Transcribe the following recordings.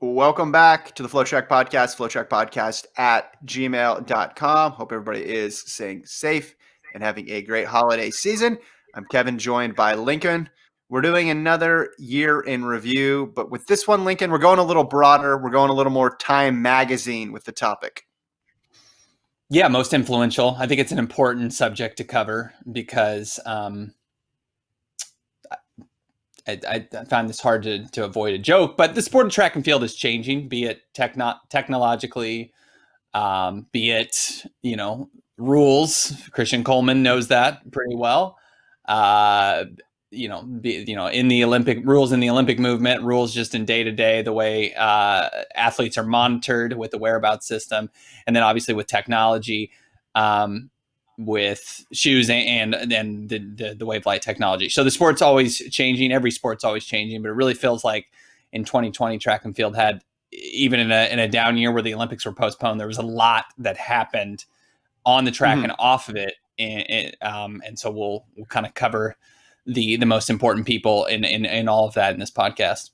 Welcome back to the FloTrack podcast, FloTrack at gmail.com. Hope everybody is staying safe and having a great holiday season. I'm Kevin, joined by Lincoln. We're doing another year in review, but with this one, Lincoln, we're going a little broader. We're going a little more Time Magazine with the topic. Yeah, most influential. I think it's an important subject to cover because I find this hard to avoid a joke, but the sport of track and field is changing, be it technologically, be it, rules. Christian Coleman knows that pretty well. In the Olympic rules, in the Olympic movement, rules just in day to day, the way athletes are monitored with the whereabouts system. And then obviously with technology, with shoes and the wave light technology. So the sport's always changing. Every sport's always changing, but it really feels like in 2020, track and field had, even in a down year where the Olympics were postponed, there was a lot that happened on the track and off of it. And so we'll kind of cover the most important people in all of that in this podcast.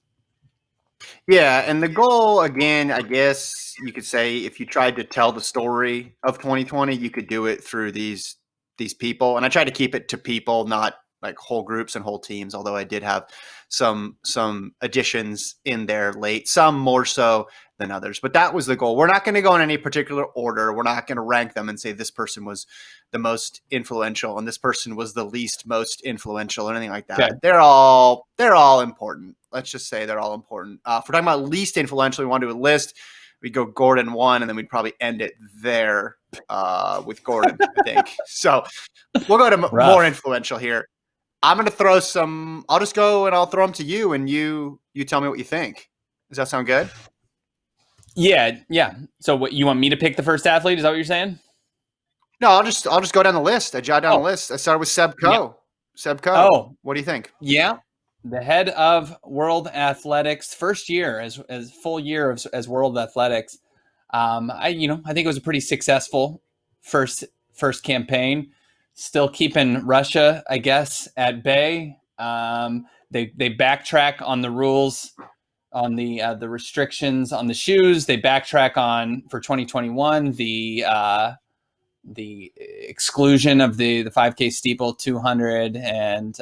Yeah, and the goal, again, I guess you could say, if you tried to tell the story of 2020, you could do it through these people. And I try to keep it to people, not like whole groups and whole teams, although I did have some additions in there late, some more so than others. But that was the goal. We're not going to go in any particular order. We're not going to rank them and say this person was the most influential and this person was the least most influential or anything like that. Okay. They're all important. Let's just say they're all important. If we're talking about least influential, we want to do a list. We'd go Gordon 1, and then we'd probably end it there with Gordon, I think. So we'll go to more influential here. I'm going to throw some – I'll just go and I'll throw them to you, and you tell me what you think. Does that sound good? Yeah. So what, you want me to pick the first athlete? Is that what you're saying? No, I'll just go down the list. I jot down the list. I started with Seb Coe. Yeah. Seb Coe. Oh. What do you think? Yeah. The head of World Athletics, first year as full year as World Athletics. I think it was a pretty successful first campaign. Still keeping Russia, I guess, at bay. They backtrack on the rules, on the restrictions on the shoes. They backtrack on for 2021 the exclusion of the 5K steeple, 200 and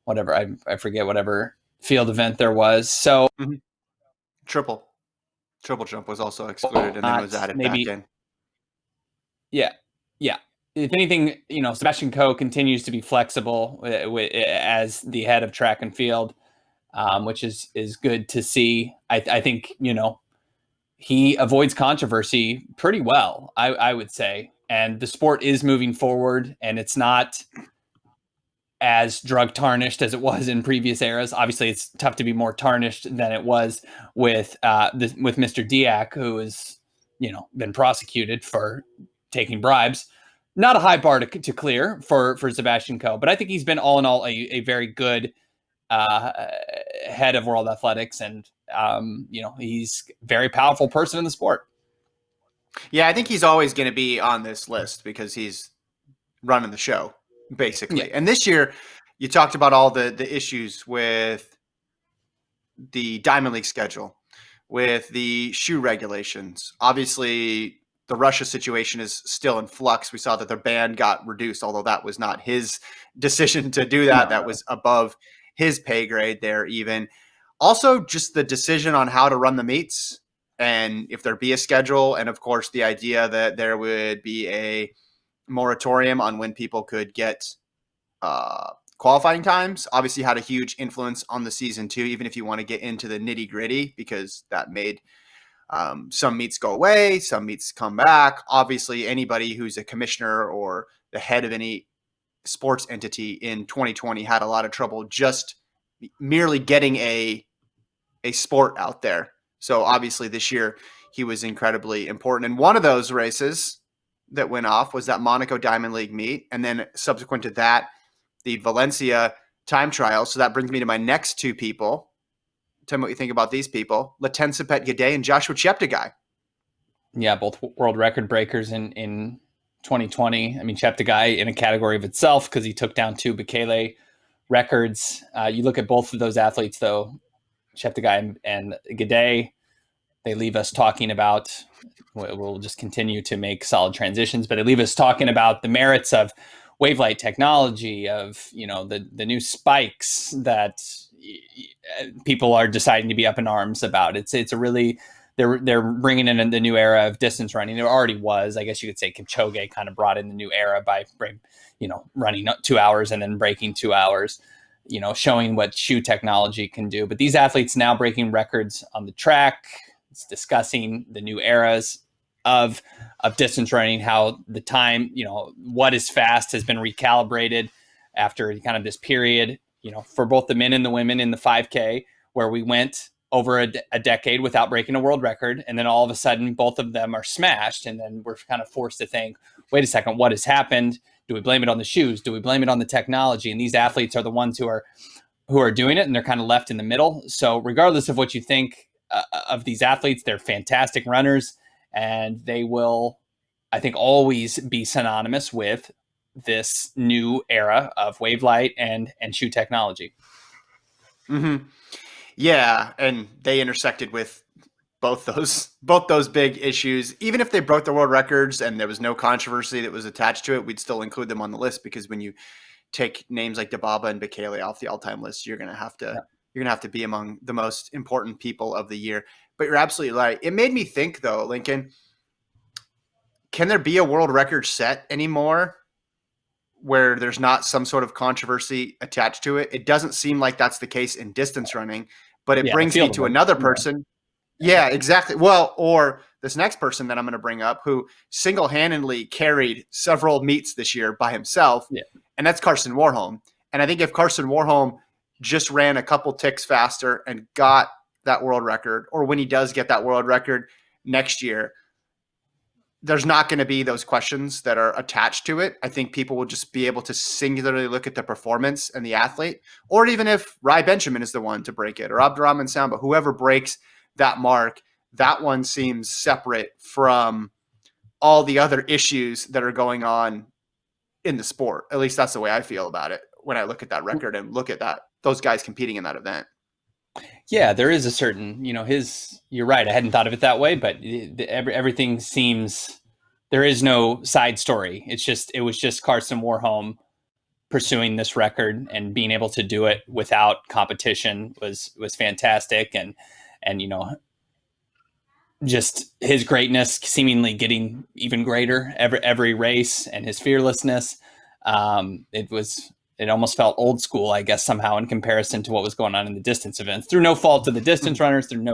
whatever, I forget whatever field event there was. So triple jump was also excluded and then was added back in. Yeah. If anything, Sebastian Coe continues to be flexible as the head of track and field, which is good to see. I think, he avoids controversy pretty well, I would say. And the sport is moving forward, and it's not as drug tarnished as it was in previous eras. Obviously, it's tough to be more tarnished than it was with Mr. Diak, who has, been prosecuted for taking bribes. Not a high bar to clear for Sebastian Coe, but I think he's been all in all a very good head of World Athletics, and he's a very powerful person in the sport. Yeah, I think he's always going to be on this list because he's running the show, basically. Yeah. And this year, you talked about all the issues with the Diamond League schedule, with the shoe regulations. Obviously, the Russia situation is still in flux. We saw that their ban got reduced, although that was not his decision to do that. That was above his pay grade there even. Also, just the decision on how to run the meets and if there be a schedule. And, of course, the idea that there would be a moratorium on when people could get qualifying times obviously had a huge influence on the season too, even if you want to get into the nitty gritty, because that made some meets go away, some meets come back. Obviously, anybody who's a commissioner or the head of any sports entity in 2020 had a lot of trouble just merely getting a sport out there. So obviously this year he was incredibly important. And one of those races that went off was that Monaco Diamond League meet. And then subsequent to that, the Valencia time trial. So that brings me to my next two people. Tell me what you think about these people. Latensipet Gade and Joshua Cheptegei. Yeah, both world record breakers in 2020. I mean, Cheptegei in a category of itself because he took down two Bekele records. You look at both of those athletes, though, Cheptegei and Gade. They leave us talking about, we'll just continue to make solid transitions, but they leave us talking about the merits of wavelight technology, of the new spikes that people are deciding to be up in arms about. It's a really, they're bringing in the new era of distance running. There already was, I guess you could say, Kipchoge kind of brought in the new era by running 2 hours and then breaking 2 hours, showing what shoe technology can do. But these athletes now breaking records on the track. It's discussing the new eras of distance running, how the time, what is fast has been recalibrated after kind of this period, for both the men and the women in the 5K, where we went over a decade without breaking a world record. And then all of a sudden, both of them are smashed. And then we're kind of forced to think, wait a second, what has happened? Do we blame it on the shoes? Do we blame it on the technology? And these athletes are the ones who are doing it, and they're kind of left in the middle. So regardless of what you think of these athletes, they're fantastic runners, and they will, I think, always be synonymous with this new era of wave light and shoe technology. Mm-hmm. Yeah, and they intersected with both those big issues. Even if they broke the world records and there was no controversy that was attached to it, we'd still include them on the list, because when you take names like Dababa and Bekele off the all-time list, you're gonna have to be among the most important people of the year. But you're absolutely right. It made me think, though, Lincoln, can there be a world record set anymore where there's not some sort of controversy attached to it? It doesn't seem like that's the case in distance running, but it brings me to another person. Yeah, exactly. Well, or this next person that I'm going to bring up, who single-handedly carried several meets this year by himself, and that's Carson Warholm. And I think if Carson Warholm just ran a couple ticks faster and got that world record, or when he does get that world record next year, there's not going to be those questions that are attached to it. I think people will just be able to singularly look at the performance and the athlete, or even if Rai Benjamin is the one to break it, or Abdurrahman Samba, whoever breaks that mark, that one seems separate from all the other issues that are going on in the sport. At least that's the way I feel about it when I look at that record and look at those guys competing in that event. Yeah, there is a certain, you're right. I hadn't thought of it that way, but everything seems, there is no side story. It was just Carson Warholm pursuing this record, and being able to do it without competition was fantastic. And just his greatness seemingly getting even greater every race, and his fearlessness. It almost felt old school, I guess, somehow, in comparison to what was going on in the distance events, through no fault of the distance runners, through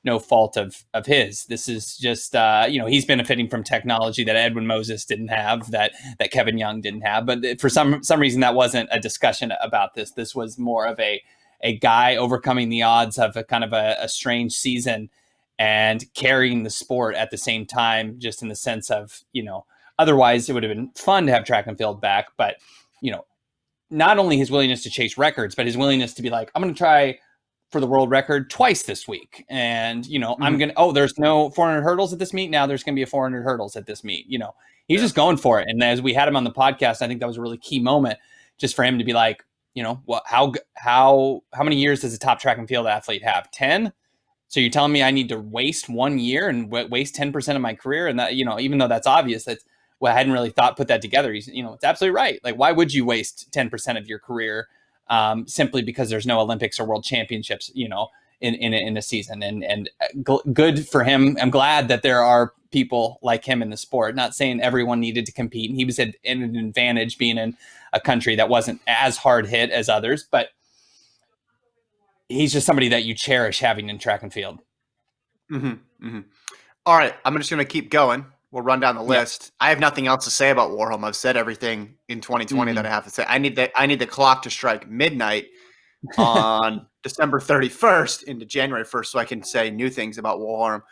no fault of his. This is just, he's benefiting from technology that Edwin Moses didn't have, that Kevin Young didn't have. But for some reason, that wasn't a discussion about this. This was more of a guy overcoming the odds of a kind of a strange season and carrying the sport at the same time, just in the sense of, otherwise it would have been fun to have track and field back. But, not only his willingness to chase records, but his willingness to be like, I'm going to try for the world record twice this week. And, I'm going to, there's no 400 hurdles at this meet. Now there's going to be a 400 hurdles at this meet. He's just going for it. And as we had him on the podcast, I think that was a really key moment just for him to be like, how many years does a top track and field athlete have? 10? So you're telling me I need to waste 1 year and waste 10% of my career? And that, even though that's obvious, I hadn't really put that together. It's absolutely right. Like, why would you waste 10% of your career simply because there's no Olympics or World Championships, in a season? And good for him. I'm glad that there are people like him in the sport. Not saying everyone needed to compete, and he was at an advantage being in a country that wasn't as hard hit as others, but he's just somebody that you cherish having in track and field. Mm-hmm, mm-hmm. All right, I'm just going to keep going. We'll run down the list. I have nothing else to say about Warholm. I've said everything in 2020 that I have to say. I need the clock to strike midnight on December 31st into January 1st, so I can say new things about Warholm.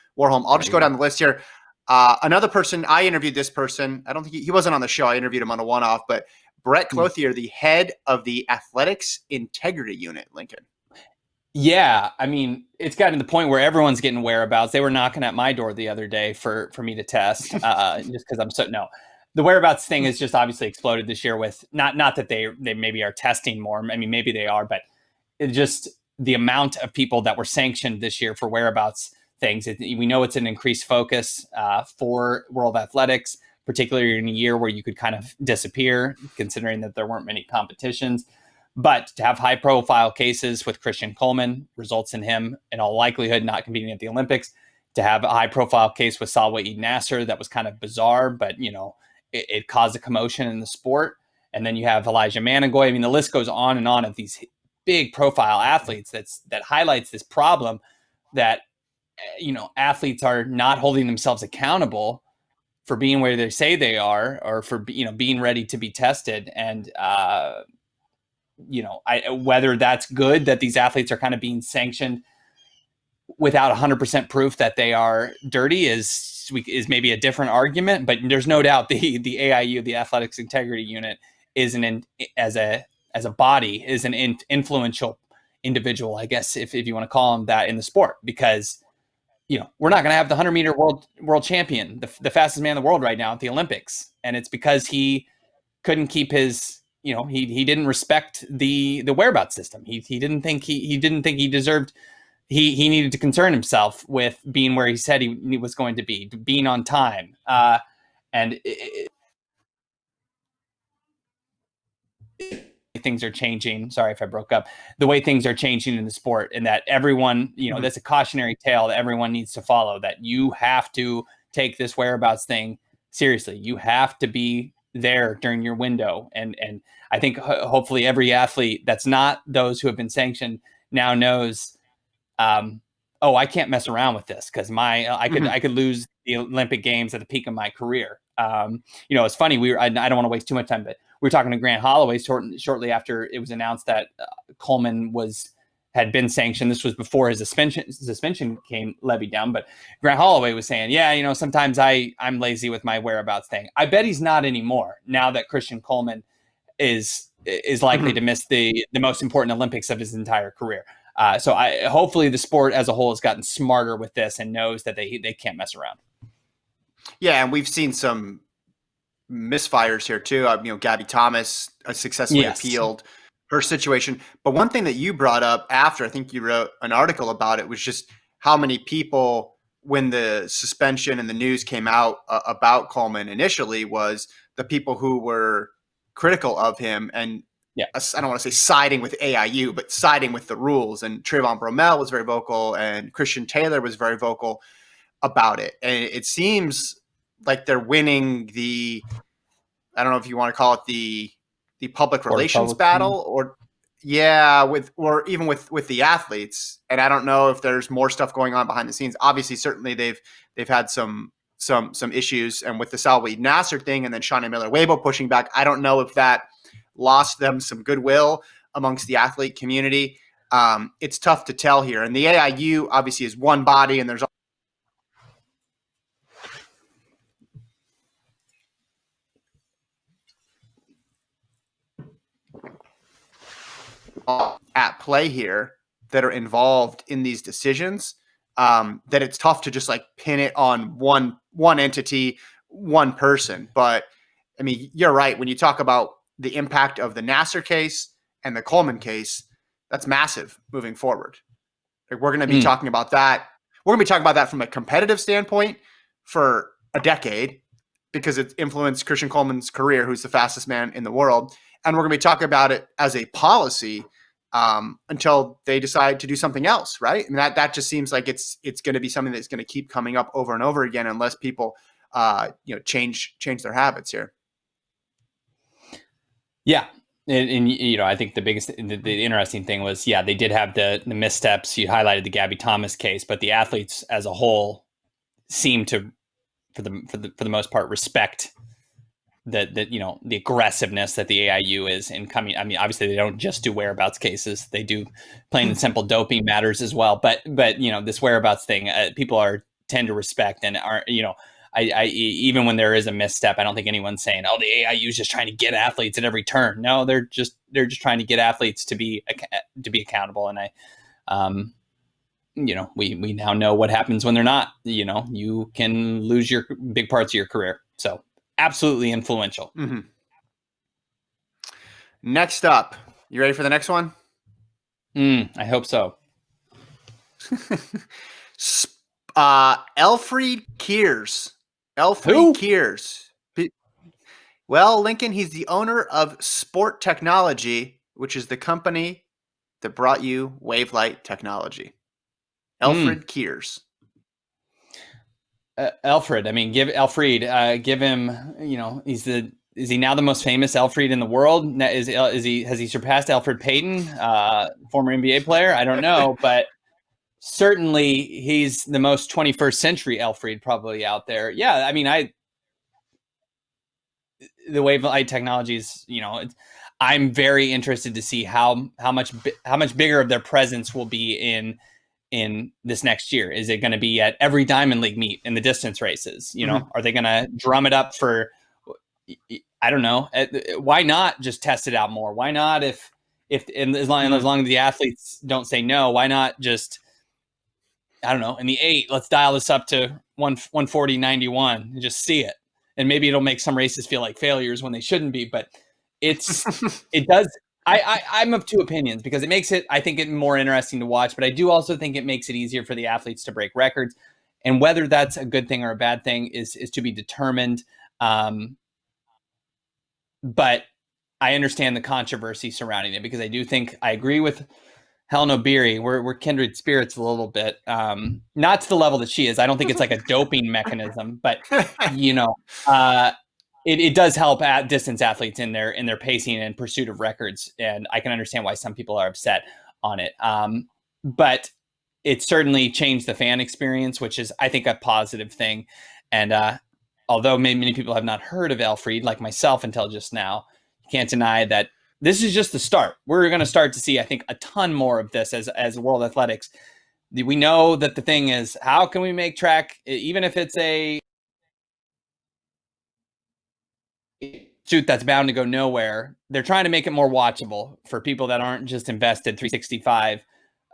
I'll just go down the list here. Another person, I interviewed this person. I don't think he wasn't on the show. I interviewed him on a one-off, but Brett Clothier, the head of the Athletics Integrity Unit, Lincoln. Yeah, I mean, it's gotten to the point where everyone's getting whereabouts. They were knocking at my door the other day for me to test, just because the whereabouts thing has just obviously exploded this year with not that they maybe are testing more. I mean, maybe they are, but it just, the amount of people that were sanctioned this year for whereabouts things. We know it's an increased focus for World Athletics, particularly in a year where you could kind of disappear, considering that there weren't many competitions. But to have high profile cases with Christian Coleman results in him, in all likelihood, not competing at the Olympics. To have a high profile case with Salwa Nasser, that was kind of bizarre, but it caused a commotion in the sport. And then you have Elijah Manigoy. I mean, the list goes on and on of these big profile athletes that highlights this problem that athletes are not holding themselves accountable for being where they say they are, or for being ready to be tested. And whether that's good that these athletes are kind of being sanctioned without 100% proof that they are dirty is maybe a different argument. But there's no doubt the AIU, the Athletics Integrity Unit, is as a body is an influential individual, I guess, if you want to call him that, in the sport, because we're not going to have the 100-meter world champion, the fastest man in the world right now at the Olympics, and it's because he couldn't keep his he didn't respect the whereabouts system. He didn't think he deserved. He needed to concern himself with being where he said he was going to be, being on time, and things are changing. Sorry if I broke up. The way things are changing in the sport, and that everyone, that's a cautionary tale that everyone needs to follow, that you have to take this whereabouts thing seriously. You have to be there during your window. And I think hopefully every athlete that's not those who have been sanctioned now knows, I can't mess around with this, because I could lose the Olympic Games at the peak of my career. It's funny. I don't want to waste too much time, but we were talking to Grant Holloway shortly after it was announced that Coleman had been sanctioned. This was before his suspension came levied down. But Grant Holloway was saying, sometimes I'm lazy with my whereabouts thing. I bet he's not anymore, now that Christian Coleman is likely to miss the most important Olympics of his entire career. So hopefully the sport as a whole has gotten smarter with this and knows that they can't mess around. Yeah, and we've seen some misfires here too. Gabby Thomas successfully appealed her situation. But one thing that you brought up after, I think you wrote an article about it, was just how many people, when the suspension and the news came out about Coleman initially, was the people who were critical of him. And I don't want to say siding with AIU, but siding with the rules. And Trayvon Bromell was very vocal, and Christian Taylor was very vocal about it. And it seems like they're winning the, I don't know if you want to call it the public relations battle, or even with the athletes. And I don't know if there's more stuff going on behind the scenes. Obviously, certainly they've had some issues, and with the Salwa Nasser thing, and then Shauna Miller-Weibo pushing back, I don't know if that lost them some goodwill amongst the athlete community. It's tough to tell here. And the AIU obviously is one body, and there's at play here that are involved in these decisions, that it's tough to just like pin it on one entity, one person. But I mean, you're right. When you talk about the impact of the Nasser case and the Coleman case, that's massive moving forward. Like, we're going to be talking about that. We're going to be talking about that from a competitive standpoint for a decade, because it's influenced Christian Coleman's career, who's the fastest man in the world. And we're going to be talking about it as a policy until they decide to do something else, right? I mean, that just seems like it's going to be something that's going to keep coming up over and over again, unless people change their habits here. Yeah. And I think the interesting thing was, they did have the missteps. You highlighted the Gabby Thomas case, but the athletes as a whole seem to, for the most part, respect the aggressiveness that the AIU is in coming. I mean, obviously they don't just do whereabouts cases; they do plain and simple doping matters as well. But this whereabouts thing, people tend to respect, and are I even when there is a misstep, I don't think anyone's saying, "Oh, the AIU is just trying to get athletes at every turn." No, they're just trying to get athletes to be accountable. And we now know what happens when they're not. You can lose your big parts of your career. So absolutely influential. Next up, you ready for the next one? I hope so. Elfried Kiers. Elfried Who? Kiers. Well, Lincoln, he's the owner of Sport Technology, which is the company that brought you Wavelight technology. Mm. Alfred Kiers. Alfred. I mean, give him. Is he now the most famous Alfred in the world? Has he surpassed Alfred Payton, former NBA player? I don't know, but certainly he's the most 21st century Alfred probably out there. Yeah, I mean, the wave light technologies, I'm very interested to see how much bigger of their presence will be in this next year. Is it going to be at every Diamond League meet in the distance races? Mm-hmm. Are they going to drum it up for? I don't know. Why not just test it out more? Why not if and as Mm-hmm. long as the athletes don't say no, why not just, I don't know, in the 8, let's dial this up to 140-91 and just see it. And maybe it'll make some races feel like failures when they shouldn't be, but it does. I'm of two opinions, because it makes it, I think, it more interesting to watch, but I do also think it makes it easier for the athletes to break records. And whether that's a good thing or a bad thing is to be determined. Um, but I understand the controversy surrounding it, because I agree with Helen Obiri. We're kindred spirits a little bit. Not to the level that she is. I don't think it's like a doping mechanism, but you know, uh, it does help at distance athletes in their pacing and pursuit of records, and I can understand why some people are upset on it. But it certainly changed the fan experience, which is, I think, a positive thing. And although many people have not heard of Alfred, like myself, until just now, you can't deny that this is just the start. We're going to start to see, I think, a ton more of this as World Athletics. We know that the thing is, how can we make track, even if it's a shoot that's bound to go nowhere, they're trying to make it more watchable for people that aren't just invested 365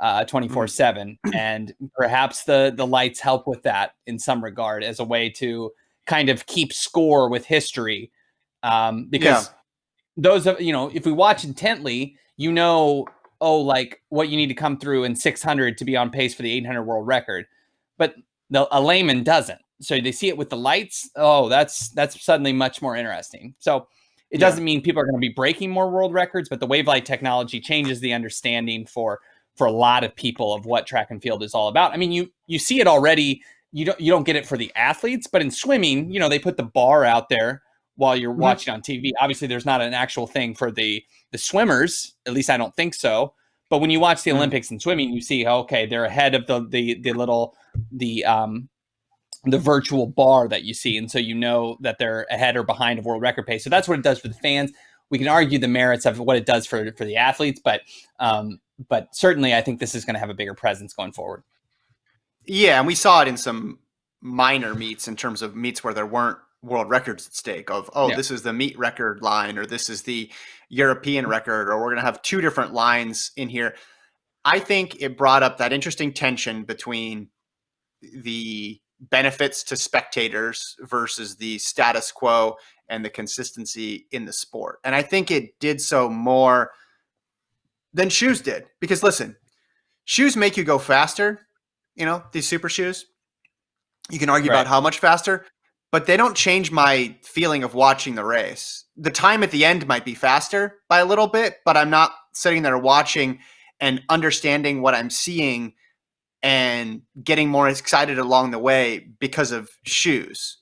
24/7, and perhaps the lights help with that in some regard, as a way to kind of keep score with history, Yeah. because if we watch intently, oh, like what you need to come through in 600 to be on pace for the 800 world record, but a layman doesn't. So they see it with the lights. Oh, that's suddenly much more interesting. So it Yeah. doesn't mean people are going to be breaking more world records, but the wave light technology changes the understanding for a lot of people of what track and field is all about. I mean, you see it already. You don't get it for the athletes, but in swimming, they put the bar out there while you're Mm-hmm. watching on TV. Obviously, there's not an actual thing for the swimmers. At least I don't think so. But when you watch the Mm-hmm. Olympics in swimming, you see, okay, they're ahead of the little the virtual bar that you see, and so you know that they're ahead or behind of world record pace. So that's what it does for the fans. We can argue the merits of what it does for the athletes, but certainly I think this is going to have a bigger presence going forward. Yeah, and we saw it in some minor meets, in terms of meets where there weren't world records at stake, of, oh, Yeah. this is the meet record line, or this is the European record, or we're going to have two different lines in here. I think it brought up that interesting tension between the benefits to spectators versus the status quo and the consistency in the sport. And I think it did so more than shoes did, because listen, shoes make you go faster, these super shoes. You can argue about Right. how much faster, but they don't change my feeling of watching the race. The time at the end might be faster by a little bit, but I'm not sitting there watching and understanding what I'm seeing and getting more excited along the way because of shoes.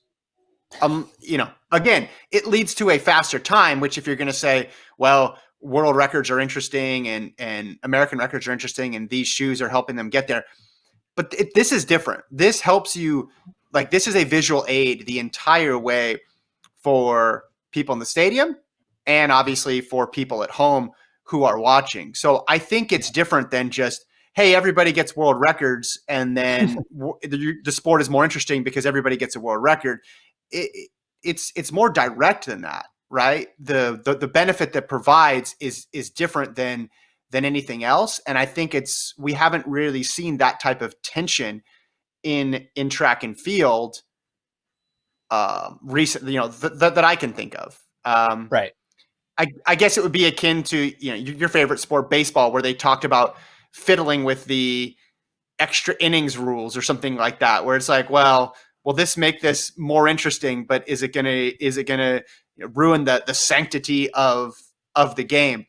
Again, it leads to a faster time, which, if you're going to say, well, world records are interesting and American records are interesting and these shoes are helping them get there, but this is different. This helps you, like, this is a visual aid the entire way for people in the stadium and obviously for people at home who are watching. So I think it's different than just, hey, everybody gets world records and then the sport is more interesting because everybody gets a world record. It's more direct than that, right? The benefit that provides is different than anything else, and I think we haven't really seen that type of tension in track and field recently, that I can think of. Right. I guess it would be akin to, your favorite sport, baseball, where they talked about fiddling with the extra innings rules or something like that, where it's like, well, will this make this more interesting, but is it gonna ruin the sanctity of the game?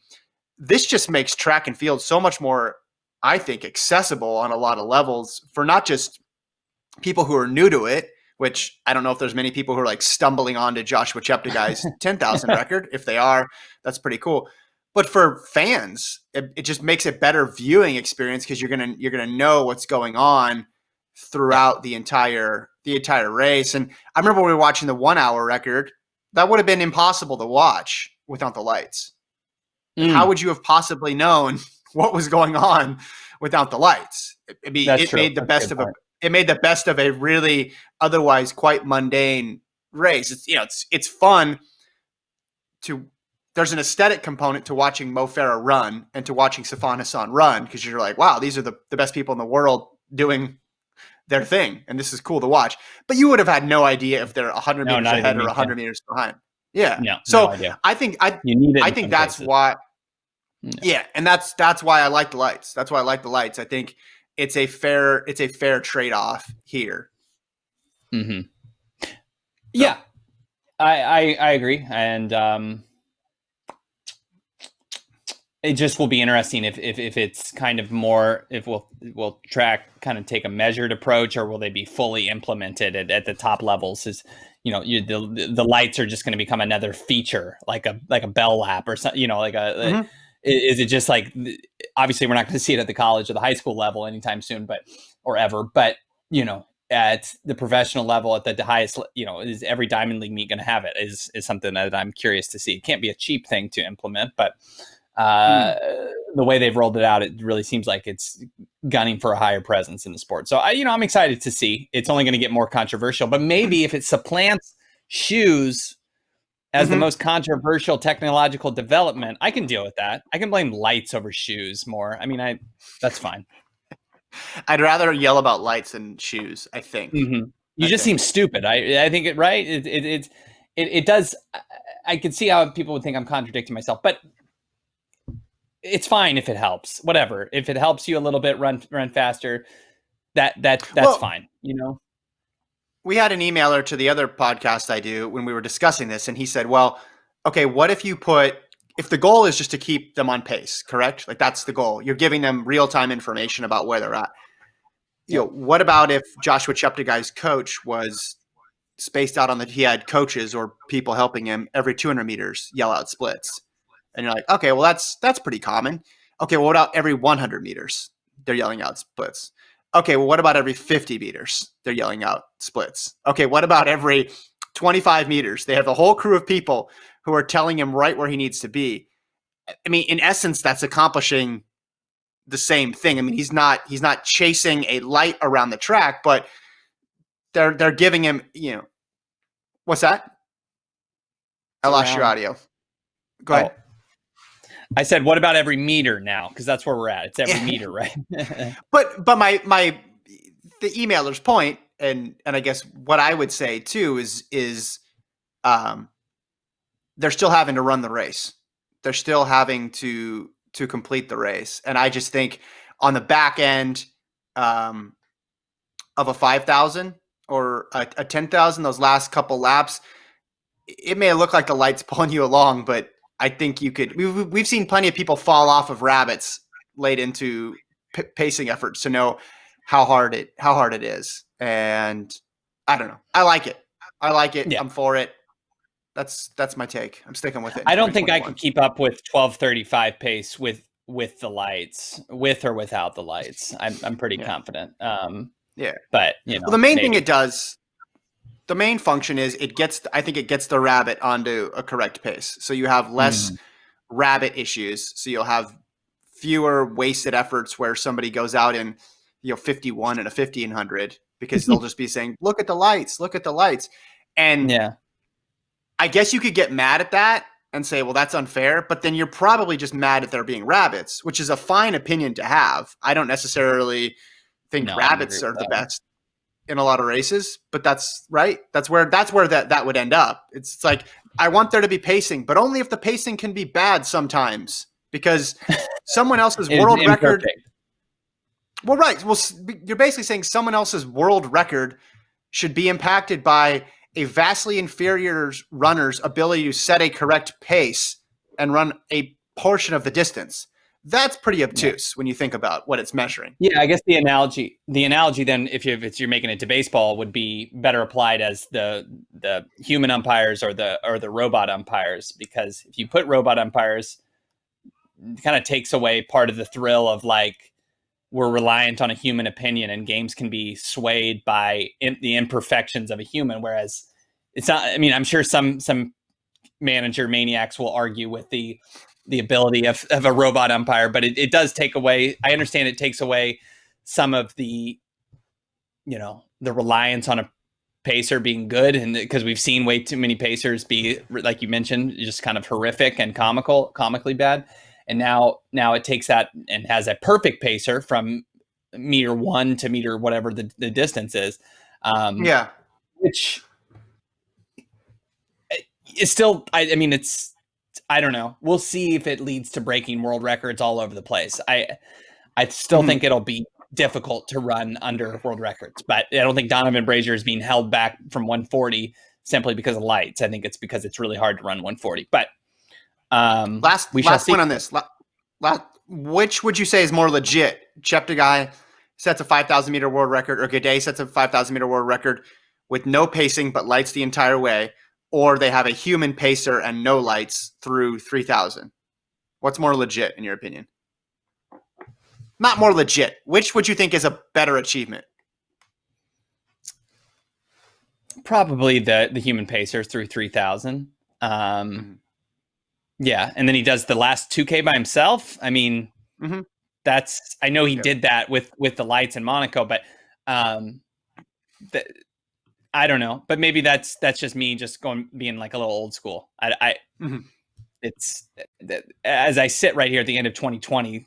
This just makes track and field so much more, I think, accessible on a lot of levels for not just people who are new to it, which I don't know if there's many people who are like stumbling onto Joshua Cheptegei's 10,000 record. If they are, that's pretty cool. But for fans, it just makes a better viewing experience because you're gonna know what's going on Yeah. throughout the entire race. And I remember when we were watching the 1 hour record, that would have been impossible to watch without the lights. Like, how Mm, would you have possibly known what was going on without the lights? I mean, that's true. That's a good point. it made the best of a really otherwise quite mundane race. It's fun to. There's an aesthetic component to watching Mo Farah run and to watching Safan Hassan run because you're like, wow, these are the best people in the world doing their thing, and this is cool to watch. But you would have had no idea if they're 100 No, meters not ahead even or me. Yeah. 100 meters behind. Yeah. No, no So idea. I think You need it I in think some that's cases. why. No. Yeah, and that's why I like the lights. That's why I like the lights. I think it's a fair trade off here. Hmm. So Yeah, I agree, and it just will be interesting if it's kind of more, if will track kind of take a measured approach, or will they be fully implemented at the top levels? Is the lights are just going to become another feature, like a bell lap or something, mhm. is it just like, obviously we're not going to see it at the college or the high school level anytime soon, but or ever, but at the professional level, at the highest, is every Diamond League meet going to have it? Is something that I'm curious to see. It can't be a cheap thing to implement, but uh, Mm. the way they've rolled it out, it really seems like it's gunning for a higher presence in the sport. So I'm excited to see. It's only going to get more controversial, but maybe if it supplants shoes as the Mhm. most controversial technological development, I can deal with that. I can blame lights over shoes more. I mean, that's fine. I'd rather yell about lights than shoes. I think. Mm-hmm. You I just seem think. stupid. I think it right. It does. I could see how people would think I'm contradicting myself, but it's fine if it helps. Whatever. If it helps you a little bit, run faster. That's Well, fine. we had an emailer to the other podcast I do when we were discussing this, and he said, "Well, okay, what if the goal is just to keep them on pace, correct? Like that's the goal. You're giving them real time information about where they're at. Yep. What about if Joshua Cheptegei's coach was spaced out he had coaches or people helping him every 200 meters yell out splits, and you're like, okay, well that's pretty common. Okay, well, what about every 100 meters they're yelling out splits? Okay, well, what about every 50 meters they're yelling out splits? Okay, what about every 25 meters they have a whole crew of people who are telling him right where he needs to be? I mean, in essence, that's accomplishing the same thing. I mean, he's not chasing a light around the track, but they're giving him, what's that? I lost your Around. audio. Go ahead. Oh, I said, what about every meter now? Because that's where we're at. It's every Yeah. meter, right? But my the emailer's point, and I guess what I would say too is um they're still having to run the race. They're still having to complete the race. And I just think on the back end um of a 5,000 or a 10,000, those last couple laps, it may look like the light's pulling you along, but I think you could. We've seen plenty of people fall off of rabbits late into pacing efforts to know how hard it is. And I don't know. I like it. I like it. Yeah. I'm for it. That's my take. I'm sticking with it in I don't think I could 2021. keep up with 12:35 pace with the lights, with or without the lights. I'm pretty Yeah. confident. Yeah. But Well, the main thing maybe. it does, the main function is I think it gets the rabbit onto a correct pace. So you have less Mm. rabbit issues. So you'll have fewer wasted efforts where somebody goes out in 51 and a 1500 because they'll just be saying, look at the lights, look at the lights. And Yeah. I guess you could get mad at that and say, well, that's unfair, but then you're probably just mad at there being rabbits, which is a fine opinion to have. I don't necessarily think No, I don't agree rabbits with are the that one. best. in a lot of races, but that's right. That's where that would end up. It's like I want there to be pacing, but only if the pacing can be bad sometimes because someone else's It is world record. imperfect. Well, right. Well, you're basically saying someone else's world record should be impacted by a vastly inferior runner's ability to set a correct pace and run a portion of the distance. That's pretty obtuse when you think about what it's measuring. Yeah, I guess the analogy then, if you're making it to baseball, would be better applied as the human umpires or the robot umpires, because if you put robot umpires, it kind of takes away part of the thrill of like we're reliant on a human opinion, and games can be swayed by the imperfections of a human. Whereas it's not. I mean, I'm sure some manager maniacs will argue with the ability of a robot umpire, but it does take away. I understand it takes away some of the, the reliance on a pacer being good, and because we've seen way too many pacers be, like you mentioned, just kind of horrific and comically bad. And now it takes that and has a perfect pacer from meter 1 to meter whatever the distance is. Yeah. Which is still, I mean, I don't know. We'll see if it leads to breaking world records all over the place. I still think it'll be difficult to run under world records, but I don't think Donovan Brazier is being held back from 140 simply because of lights. I think it's because it's really hard to run 140. But last point on this. Which would you say is more legit? Cheptegei sets a 5,000 meter world record, or Gaudet sets a 5,000 meter world record with no pacing but lights the entire way, or they have a human pacer and no lights through 3,000. What's more legit in your opinion? Not more legit. Which would you think is a better achievement? Probably the human pacer through 3,000. Yeah, and then he does the last 2K by himself. I mean, I know he did that with the lights in Monaco, but I don't know. But maybe that's just me just being like a little old school. It's as I sit right here at the end of 2020,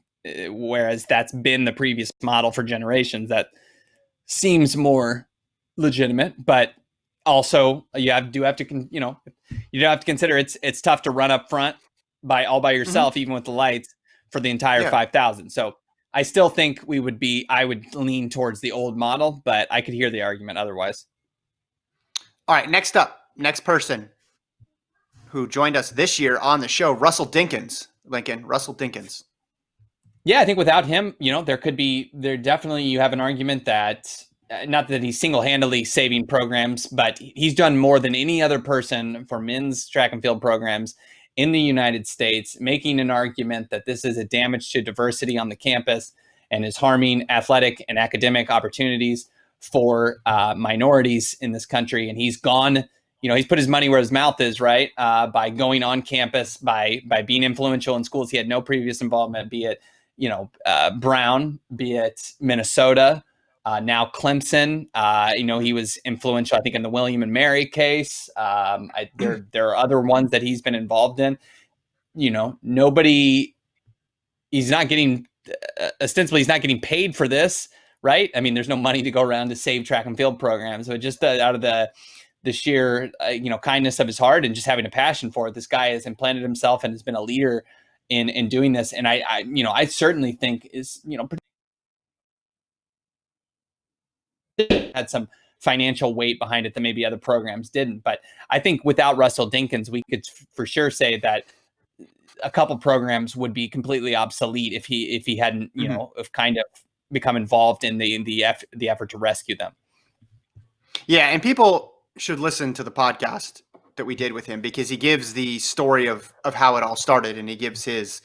whereas that's been the previous model for generations. That seems more legitimate, but also you do have to consider it's tough to run up front by yourself, even with the lights, for the entire 5,000. So I still think I would lean towards the old model, but I could hear the argument otherwise. All right, next person who joined us this year on the show, Russell Dinkins. Russell Dinkins. Yeah, I think without him, there definitely you have an argument that not that he's single-handedly saving programs, but he's done more than any other person for men's track and field programs in the United States, making an argument that this is a damage to diversity on the campus and is harming athletic and academic opportunities for minorities in this country. And he's gone, he's put his money where his mouth is, right? By going on campus, by being influential in schools he had no previous involvement, be it, Brown, be it Minnesota, now Clemson. He was influential, I think, in the William and Mary case. There are other ones that he's been involved in. He's not getting, ostensibly, he's not getting paid for this, right? I mean, there's no money to go around to save track and field programs, but just out of the sheer, kindness of his heart and just having a passion for it, this guy has implanted himself and has been a leader in doing this. And I certainly think is, had some financial weight behind it that maybe other programs didn't. But I think without Russell Dinkins, we could for sure say that a couple programs would be completely obsolete if he hadn't, have kind of become involved in the effort to rescue them. Yeah, and people should listen to the podcast that we did with him, because he gives the story of how it all started, and he gives his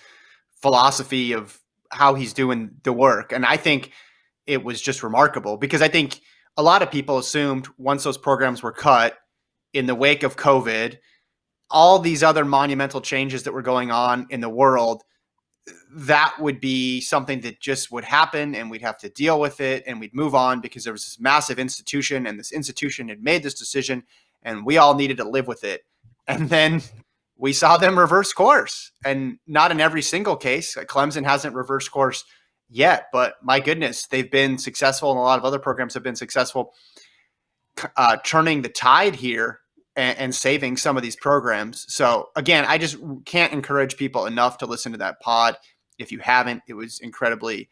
philosophy of how he's doing the work. And I think it was just remarkable, because I think a lot of people assumed once those programs were cut in the wake of COVID, all these other monumental changes that were going on in the world, that would be something that just would happen and we'd have to deal with it and we'd move on, because there was this massive institution and this institution had made this decision and we all needed to live with it. And then we saw them reverse course, and not in every single case. Clemson hasn't reversed course yet, but my goodness, they've been successful, and a lot of other programs have been successful turning the tide here and saving some of these programs. So again, I just can't encourage people enough to listen to that pod. If you haven't, it was incredibly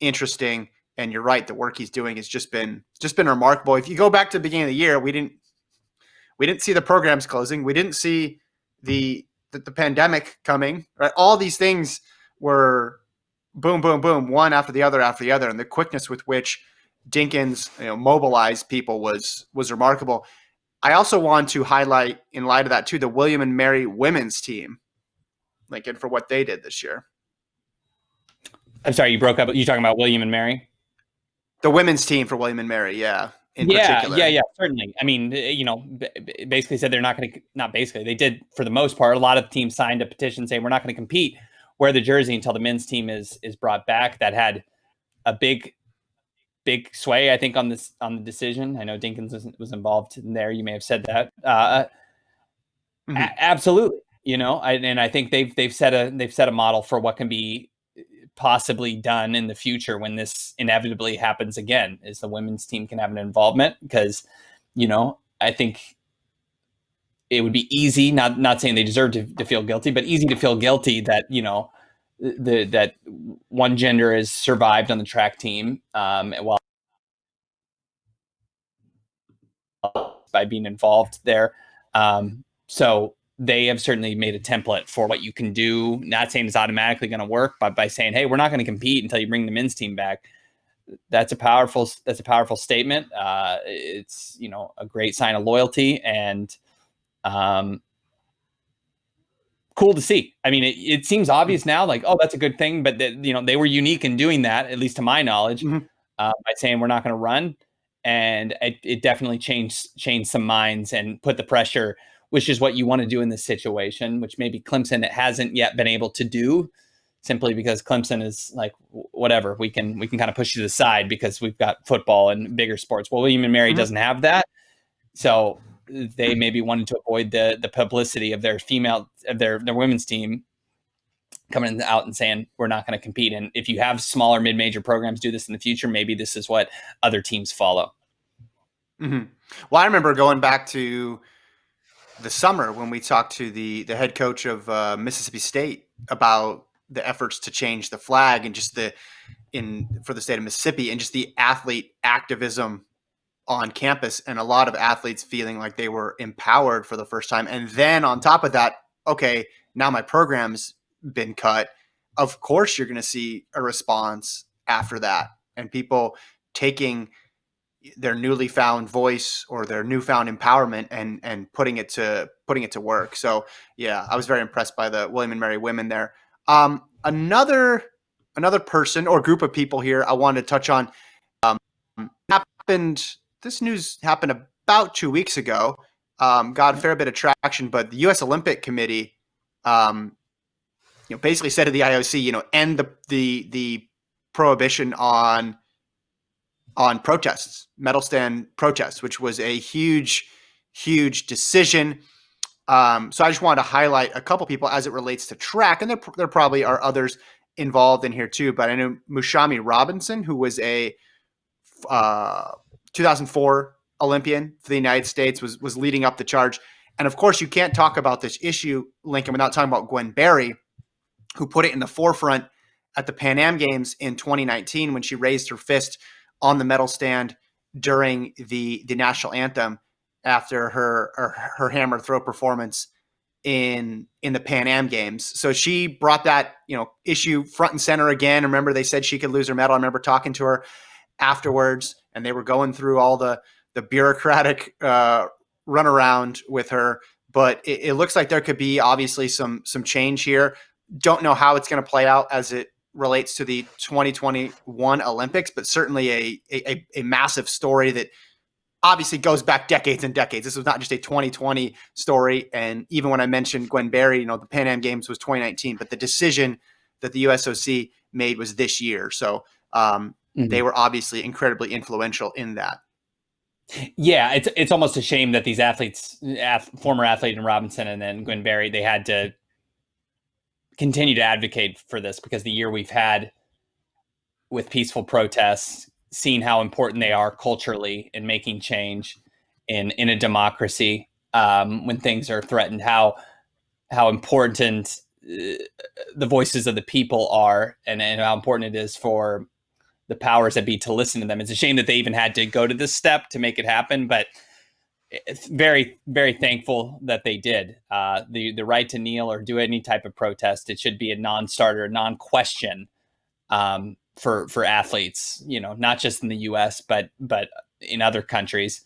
interesting. And you're right, the work he's doing has just been remarkable. If you go back to the beginning of the year, we didn't see the programs closing. We didn't see the pandemic coming. Right? All these things were boom, boom, boom, one after the other, and the quickness with which Dinkins mobilized people was remarkable. I also want to highlight, in light of that too, the William and Mary women's team, Lincoln, for what they did this year. I'm sorry, you broke up. You talking about William and Mary? The women's team for William and Mary, yeah, in particular. Yeah, certainly. I mean, basically said they're not going to, not basically, they did for the most part. A lot of teams signed a petition saying we're not going to compete, wear the jersey until the men's team is brought back. That had a big sway, I think, on the decision. I know Dinkins was involved in there. You may have said that. Absolutely. And I think they've set a model for what can be possibly done in the future when this inevitably happens again, is the women's team can have an involvement, because I think it would be easy, not saying they deserve to feel guilty, but easy to feel guilty that that one gender has survived on the track team while by being involved there. So they have certainly made a template for what you can do. Not saying it's automatically going to work, but by saying, hey, we're not going to compete until you bring the men's team back. That's a powerful statement. It's, a great sign of loyalty, and cool to see. I mean, it seems obvious now, like, oh, that's a good thing, but they were unique in doing that, at least to my knowledge, by saying we're not going to run. And it definitely changed some minds and put the pressure, which is what you want to do in this situation, which maybe Clemson hasn't yet been able to do, simply because Clemson is like, whatever, we can kind of push you to the side because we've got football and bigger sports. Well, William and Mary doesn't have that. So they maybe wanted to avoid the publicity of their women's team coming out and saying we're not going to compete. And if you have smaller mid-major programs do this in the future, maybe this is what other teams follow. Well, I remember going back to the summer when we talked to the head coach of Mississippi State about the efforts to change the flag and just for the state of Mississippi, and just the athlete activism on campus, and a lot of athletes feeling like they were empowered for the first time. And then on top of that, okay, now my program's been cut. Of course, you're going to see a response after that, and people taking their newly found voice or their newfound empowerment and putting it to work. So yeah, I was very impressed by the William and Mary women there. Another person or group of people here I wanted to touch on. This news happened about 2 weeks ago. Got a fair bit of traction, but the U.S. Olympic Committee, basically said to the IOC, end the prohibition on protests, medal stand protests, which was a huge decision. So I just wanted to highlight a couple people as it relates to track, and there probably are others involved in here too. But I know Mushami Robinson, who was a 2004 Olympian for the United States, was leading up the charge. And of course, you can't talk about this issue, Lincoln, without talking about Gwen Berry, who put it in the forefront at the Pan Am Games in 2019 when she raised her fist on the medal stand during the national anthem after her hammer throw performance in the Pan Am Games. So she brought that issue front and center again. Remember, they said she could lose her medal. I remember talking to her afterwards, and they were going through all the bureaucratic runaround with her. But it looks like there could be obviously some change here. Don't know how it's going to play out as it relates to the 2021 Olympics, but certainly a massive story that obviously goes back decades and decades. This was not just a 2020 story. And even when I mentioned Gwen Berry, the Pan Am Games was 2019, but the decision that the USOC made was this year. So they were obviously incredibly influential in that. Yeah, it's almost a shame that these athletes, former athlete in Robinson and then Gwen Berry, they had to continue to advocate for this, because the year we've had with peaceful protests, seeing how important they are culturally in making change in a democracy, when things are threatened, how important the voices of the people are, and how important it is for the powers that be to listen to them. It's a shame that they even had to go to this step to make it happen, but it's very, very thankful that they did. The right to kneel or do any type of protest, it should be a non-starter, non-question, for athletes. Not just in the U.S. but in other countries.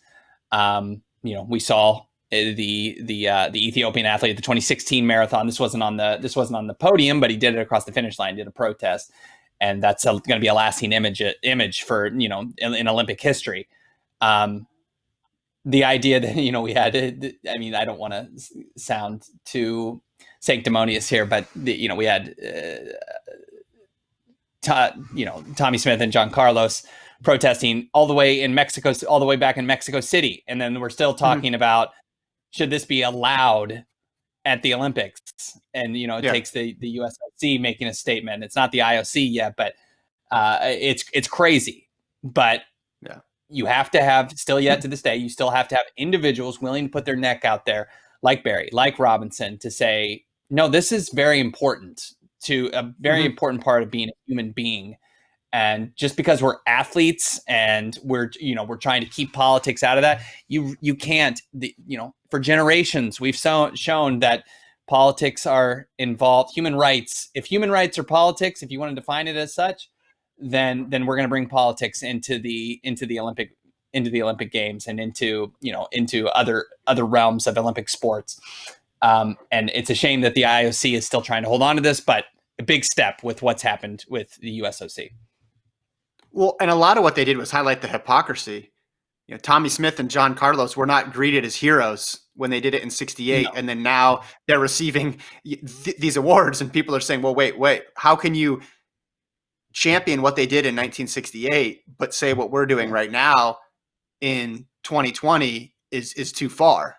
We saw the Ethiopian athlete at the 2016 marathon. This wasn't on the podium, but he did it across the finish line, did a protest, and that's going to be a lasting image for in Olympic history. The idea that we had, I mean, I don't want to sound too sanctimonious here, but we had Tommy Smith and John Carlos protesting all the way back in Mexico City, and then we're still talking about, should this be allowed at the Olympics? And it takes the USOC making a statement. It's not the IOC yet, but it's crazy. But you have to have, still yet to this day, you still have to have individuals willing to put their neck out there, like Barry, like Robinson, to say, no, this is very important, to a very important part of being a human being. And just because we're athletes and we're trying to keep politics out of that, you can't, for generations, we've shown that politics are involved. Human rights, if human rights are politics, if you want to define it as such, then we're going to bring politics into the Olympic Games and into other realms of Olympic sports. And it's a shame that the IOC is still trying to hold on to this, but a big step with what's happened with the USOC. Well, and a lot of what they did was highlight the hypocrisy. Tommy Smith and John Carlos were not greeted as heroes when they did it in '68, and then now they're receiving these awards, and people are saying, well, wait, how can you champion what they did in 1968, but say what we're doing right now in 2020 is too far,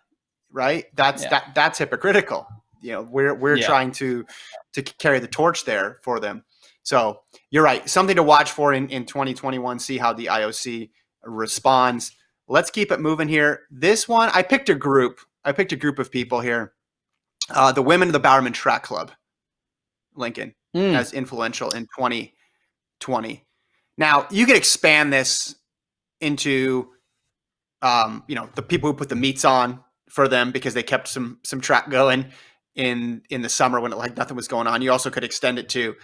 right? That's hypocritical. We're trying to carry the torch there for them. So you're right. Something to watch for in 2021, see how the IOC responds. Let's keep it moving here. This one, I picked a group of people here. The women of the Bowerman Track Club, Lincoln, as influential in 2020. Now, you could expand this into, the people who put the meets on for them because they kept some track going in the summer when nothing was going on. You also could extend it to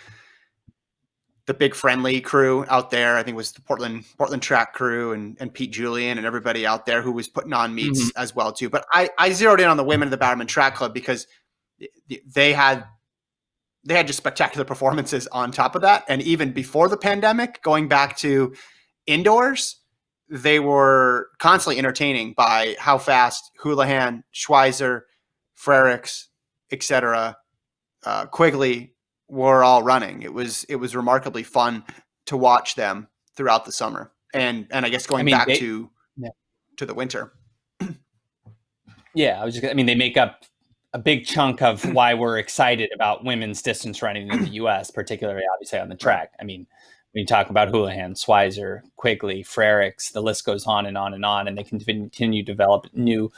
the big friendly crew out there. I think it was the Portland track crew and Pete Julian and everybody out there who was putting on meets as well too. But I zeroed in on the women of the Bowerman Track Club because they had just spectacular performances on top of that. And even before the pandemic, going back to indoors, they were constantly entertaining by how fast Houlihan, Schweizer, Frerichs, etc., Quigley were all running. It was remarkably fun to watch them throughout the summer, and I guess going back to the winter. Yeah, they make up a big chunk of why we're excited about women's distance running in the U.S., particularly obviously on the track. I mean, when you talk about Houlihan, Schweizer, Quigley, Frerichs, the list goes on and on and on, and they continue to develop new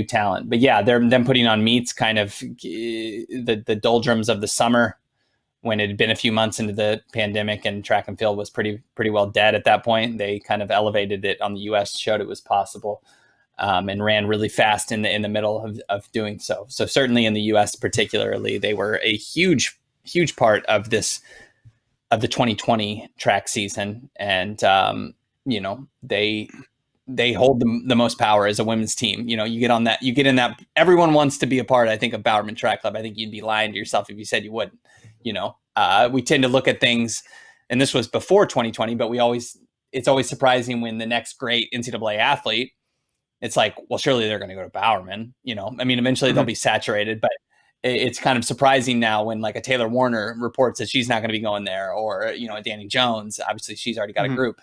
talent. But yeah, them putting on meets, kind of the doldrums of the summer, when it had been a few months into the pandemic and track and field was pretty well dead at that point. They kind of elevated it on the U.S., showed it was possible, and ran really fast in the middle of doing so. So certainly in the U.S. particularly, they were a huge part of the 2020 track season. And, they hold the most power as a women's team. You get in that, everyone wants to be a part, I think, of Bowerman Track Club. I think you'd be lying to yourself if you said you wouldn't. We tend to look at things, and this was before 2020, but it's always surprising when the next great NCAA athlete, it's like, well, surely they're going to go to Bowerman. Eventually they'll be saturated, but it's kind of surprising now when like a Taylor Warner reports that she's not going to be going there, or, a Danny Jones, obviously she's already got a group.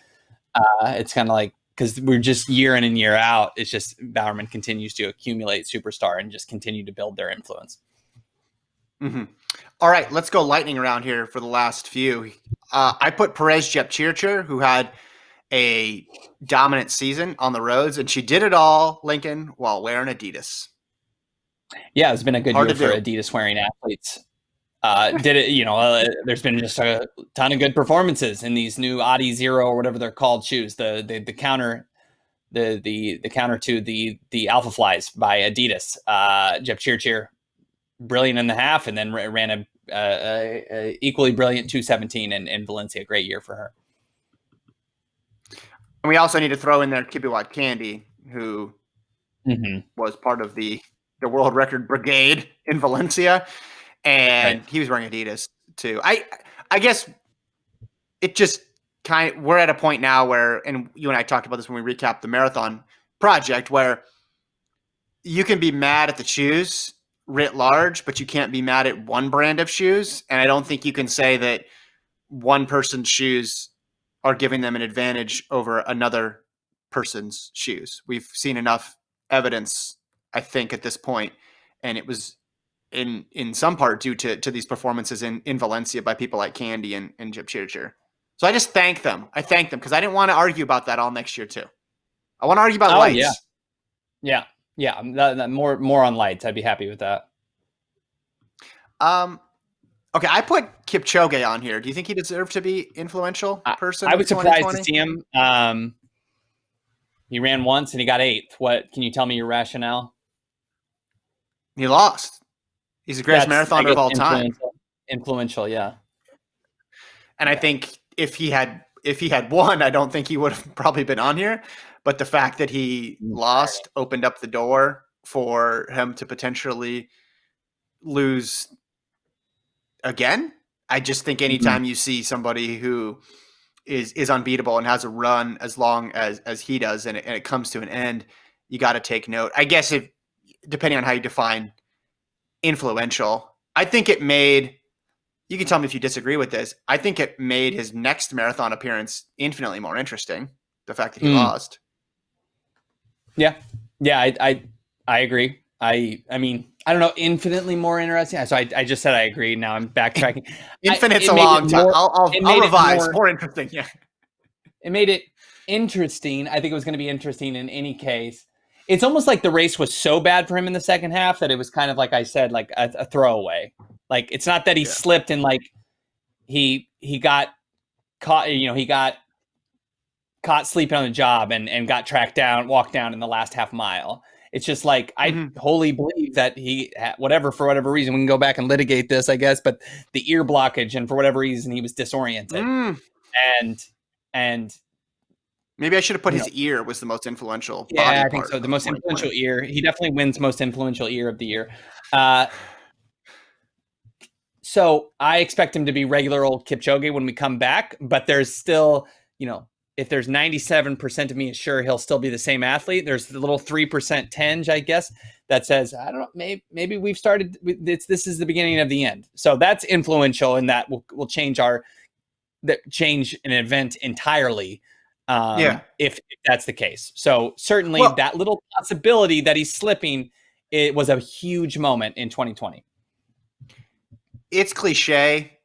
It's kind of like, because we're just year in and year out, it's just Bowerman continues to accumulate superstar and just continue to build their influence. All right, let's go lightning around here for the last few. I put Perez Jepchirchir, who had a dominant season on the roads, and she did it all, Lincoln, while wearing Adidas. Yeah, it's been a good Hard year to for do. Adidas wearing athletes. There's been just a ton of good performances in these new Adi Zero or whatever they're called shoes. The counter the counter to the Alpha Flies by Adidas. Jeff Cheer, brilliant in the half, and then ran a equally brilliant 2:17 in Valencia. Great year for her. And we also need to throw in there Kibiwat Candy, who was part of the world record brigade in Valencia, and he was wearing Adidas too. I guess it just we're at a point now where, and you and I talked about this when we recapped the marathon project, where you can be mad at the shoes writ large, but you can't be mad at one brand of shoes. And I don't think you can say that one person's shoes are giving them an advantage over another person's shoes. We've seen enough evidence, I think, at this point, and it was in some part due to these performances in Valencia by people like Candy and Jepchirchir. So I just thank them. I thank them because I didn't want to argue about that all next year too. I want to argue about lights. Yeah. More on lights. I'd be happy with that. Okay, I put Kipchoge on here. Do you think he deserved to be influential person? I was surprised to see him. He ran once and he got 8th. What can you tell me your rationale? He lost. He's the greatest marathoner of all time. Influential, yeah. And I think if he had won, I don't think he would have probably been on here. But the fact that he lost opened up the door for him to potentially lose again. I just think anytime you see somebody who is unbeatable and has a run as long as he does, and it comes to an end, you got to take note. I guess if depending on how you define influential, I think it made. You can tell me if you disagree with this. I think it made his next marathon appearance infinitely more interesting. The fact that he lost. Yeah, I agree. I mean, I don't know, infinitely more interesting. So I just said I agree. Now I'm backtracking. Infinite's a long time. I'll revise. More interesting. Yeah. It made it interesting. I think it was going to be interesting in any case. It's almost like the race was so bad for him in the second half that it was kind of like I said, like a throwaway. Like it's not that he slipped and like he got caught. He got caught sleeping on the job and got walked down in the last half mile. It's just like I wholly believe that he, for whatever reason, we can go back and litigate this, I guess. But the ear blockage, and for whatever reason, he was disoriented. And maybe I should have put his ear was the most influential. Yeah, I think so. The most influential ear. He definitely wins most influential ear of the year. So I expect him to be regular old Kipchoge when we come back. But there's still, if there's 97% of me is sure he'll still be the same athlete, there's the little 3% tinge, I guess, that says, I don't know, maybe we've started, this is the beginning of the end. So that's influential, and that will change change an event entirely if that's the case. So certainly that little possibility that he's slipping, it was a huge moment in 2020. It's cliche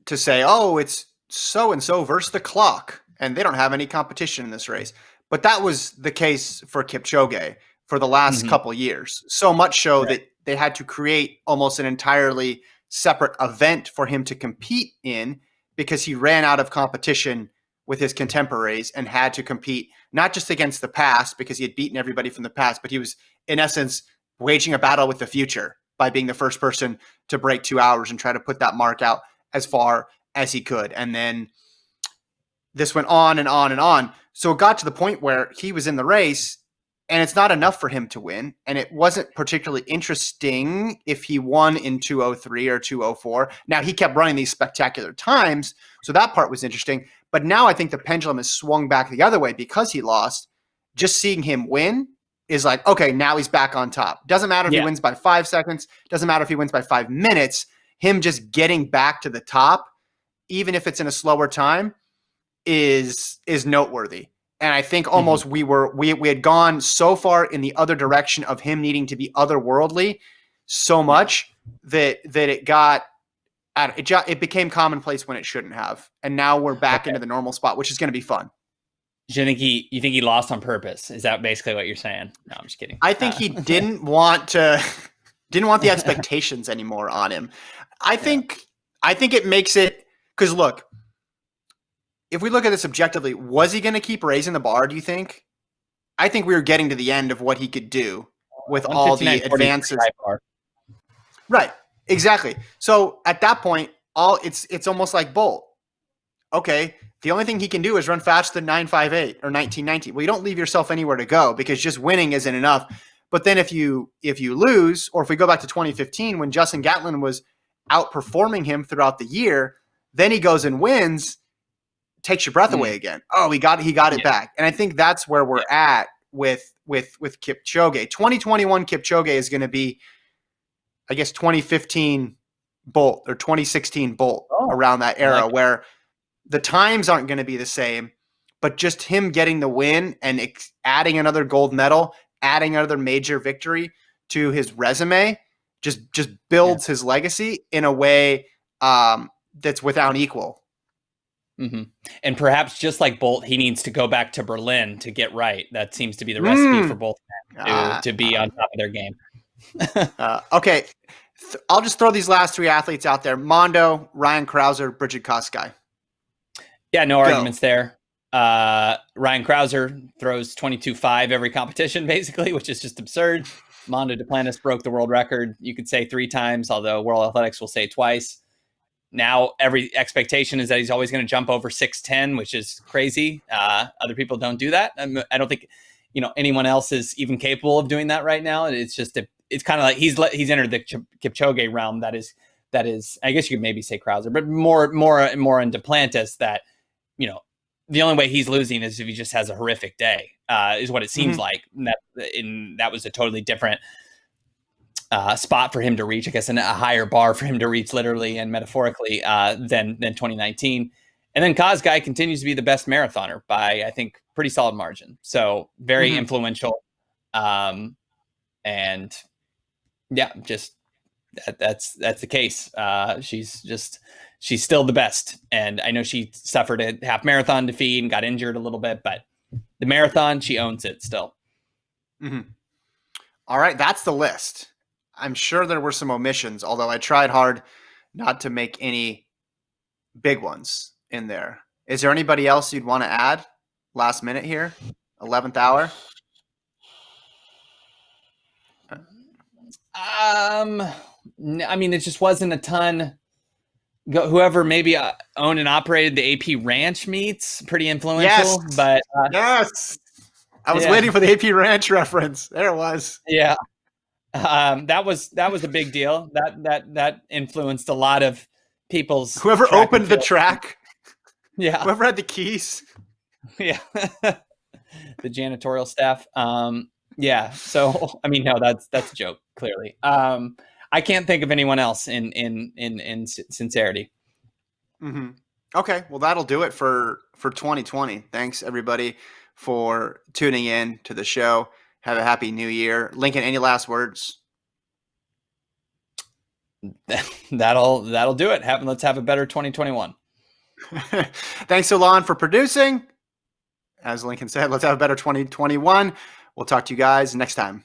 to say, oh, it's so-and-so versus the clock, and they don't have any competition in this race. But that was the case for Kipchoge for the last couple years. So much so that they had to create almost an entirely separate event for him to compete in because he ran out of competition with his contemporaries and had to compete not just against the past because he had beaten everybody from the past, but he was, in essence, waging a battle with the future by being the first person to break 2 hours and try to put that mark out as far as he could. And then this went on and on and on. So it got to the point where he was in the race and it's not enough for him to win. And it wasn't particularly interesting if he won in 2:03 or 2:04. Now he kept running these spectacular times. So that part was interesting. But now I think the pendulum has swung back the other way because he lost. Just seeing him win is like, okay, now he's back on top. Doesn't matter if he wins by 5 seconds. Doesn't matter if he wins by 5 minutes. Him just getting back to the top, even if it's in a slower time, is noteworthy. And I think almost we had gone so far in the other direction of him needing to be otherworldly so much that it got it became commonplace when it shouldn't have, and now we're back into the normal spot, which is going to be fun. Do you think he lost on purpose? Is that basically what you're saying? No, I'm just kidding. I think he didn't want the expectations anymore on him. I think it makes it, because look, if we look at this objectively, was he going to keep raising the bar, do you think? I think we were getting to the end of what he could do with all the advances. Right. Exactly. So at that point, it's almost like Bolt. Okay, the only thing he can do is run faster than 958 or 1919. Well, you don't leave yourself anywhere to go because just winning isn't enough. But then if you lose, or if we go back to 2015 when Justin Gatlin was outperforming him throughout the year, then he goes and wins, takes your breath away again. Oh, he got it back. And I think that's where we're at with Kipchoge. 2021 Kipchoge is going to be, I guess, 2015 Bolt or 2016 Bolt, around that era, where the times aren't going to be the same, but just him getting the win and adding another gold medal, adding another major victory to his resume, just builds his legacy in a way that's without equal. Mm-hmm. And perhaps just like Bolt, he needs to go back to Berlin to get right. That seems to be the recipe for both men to be on top of their game. Okay. I'll just throw these last three athletes out there. Mondo, Ryan Krauser, Bridget Kosgei. Yeah, no arguments there. Ryan Krauser throws 22.5 every competition, basically, which is just absurd. Mondo Duplantis broke the world record, you could say 3 times, although World Athletics will say twice. Now every expectation is that he's always going to jump over 6'10", which is crazy. Other people don't do that. I don't think anyone else is even capable of doing that right now. It's just it's kind of like he's entered the Kipchoge realm. That is, I guess you could maybe say Krauser, but more in Duplantis that, the only way he's losing is if he just has a horrific day, is what it seems like. And that was a totally different spot for him to reach, I guess, and a higher bar for him to reach literally and metaphorically than 2019. And then Kosgei continues to be the best marathoner by, I think, pretty solid margin. So very influential. And yeah, just that's the case. She's still the best. And I know she suffered a half marathon defeat and got injured a little bit, but the marathon, she owns it still. All right. That's the list. I'm sure there were some omissions, although I tried hard not to make any big ones in there. Is there anybody else you'd want to add last minute here? 11th hour? I mean, it just wasn't a ton. Whoever maybe owned and operated the AP Ranch meets, pretty influential. Yes. But yes, I was waiting for the AP Ranch reference. There it was. Yeah, that was a big deal. That influenced a lot of people's. Whoever opened the track. Yeah. Whoever had the keys. Yeah. The janitorial staff. Yeah. So I mean, no, that's a joke. Clearly. I can't think of anyone else in sincerity. Okay. Well, that'll do it for 2020. Thanks everybody for tuning in to the show. Have a happy new year. Lincoln, any last words? That'll do it. Let's have a better 2021. Thanks, Solon, for producing. As Lincoln said, let's have a better 2021. We'll talk to you guys next time.